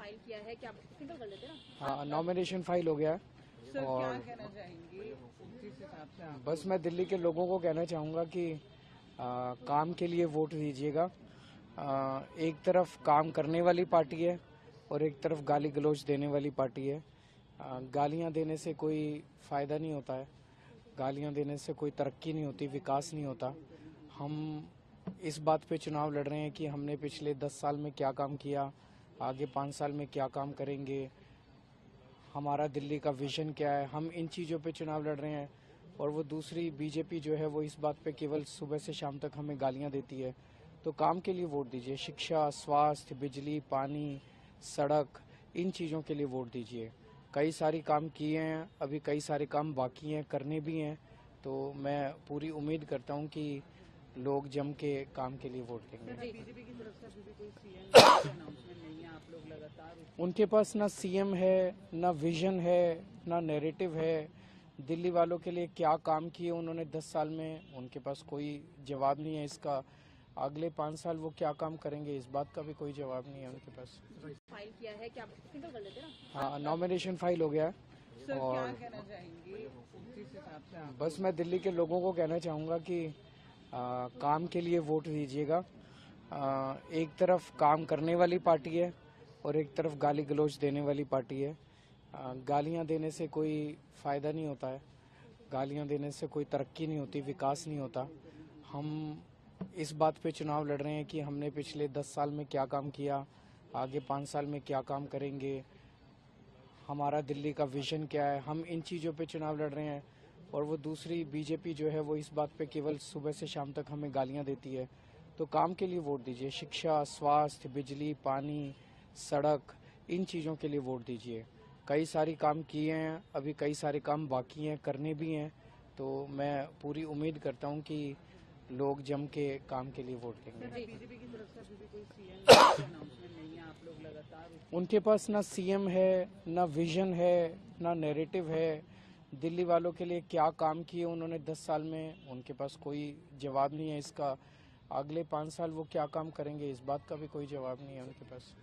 File किया है, क्या सिंपल कर लेते हैं ना। हाँ, नॉमिनेशन फाइल हो गया है। सर और क्या कहना चाहेंगे जिस हिसाब से आप बस मैं दिल्ली के लोगों को कहना चाहूँगा कि काम के लिए वोट दीजिएगा। एक तरफ काम करने वाली पार्टी है और एक तरफ गाली गलौज देने वाली पार्टी है। गालियाँ देने से कोई फ़ायदा नहीं होता है, गालियाँ देने से कोई तरक्की नहीं होती, विकास नहीं होता। हम इस बात पे चुनाव लड़ रहे हैं कि हमने पिछले 10 साल में क्या काम किया, आगे 5 साल में क्या काम करेंगे, हमारा दिल्ली का विजन क्या है। हम इन चीज़ों पे चुनाव लड़ रहे हैं। और वो दूसरी बीजेपी जो है वो इस बात पे केवल सुबह से शाम तक हमें गालियां देती है। तो काम के लिए वोट दीजिए। शिक्षा, स्वास्थ्य, बिजली, पानी, सड़क, इन चीज़ों के लिए वोट दीजिए। कई सारी काम किए हैं, अभी कई सारे काम बाकी हैं, करने भी हैं। तो मैं पूरी उम्मीद करता हूं कि लोग जम के काम के लिए वोट देंगे। बीजेपी की तरफ से अभी भी कोई सीएम अनाउंसमेंट नहीं है, आप लोग लगातार उनके पास ना सीएम है, ना विजन है, ना नैरेटिव है। दिल्ली वालों के लिए क्या काम किए उन्होंने 10 साल में, उनके पास कोई जवाब नहीं है इसका। अगले 5 साल वो क्या काम करेंगे, इस बात का भी कोई जवाब नहीं है उनके पास। फाइल किया है, क्या सिंपल कर लेते हैं ना। हाँ, नॉमिनेशन फाइल हो गया है। सर क्या और कहना चाहेंगे जिस हिसाब से आप बस मैं दिल्ली के लोगों को कहना चाहूँगा कि काम के लिए वोट दीजिएगा। एक तरफ काम करने वाली पार्टी है और एक तरफ गाली गलौज देने वाली पार्टी है। गालियाँ देने से कोई फ़ायदा नहीं होता है, गालियाँ देने से कोई तरक्की नहीं होती, विकास नहीं होता। हम इस बात पे चुनाव लड़ रहे हैं कि हमने पिछले 10 साल में क्या काम किया, आगे 5 साल में क्या काम करेंगे, हमारा दिल्ली का विजन क्या है। हम इन चीज़ों पे चुनाव लड़ रहे हैं। और वो दूसरी बीजेपी जो है वो इस बात पे केवल सुबह से शाम तक हमें गालियां देती है। तो काम के लिए वोट दीजिए। शिक्षा, स्वास्थ्य, बिजली, पानी, सड़क, इन चीज़ों के लिए वोट दीजिए। कई सारी काम किए हैं, अभी कई सारे काम बाकी हैं, करने भी हैं। तो मैं पूरी उम्मीद करता हूं कि लोग जम के काम के लिए वोट देंगे। बीजेपी की तरफ से अभी भी कोई सीएम अनाउंसमेंट नहीं है, आप लोग लगातार उनके पास ना सीएम है, ना विजन है, ना नैरेटिव है। दिल्ली वालों के लिए क्या काम किए उन्होंने 10 साल में, उनके पास कोई जवाब नहीं है इसका। अगले 5 साल वो क्या काम करेंगे, इस बात का भी कोई जवाब नहीं है उनके पास।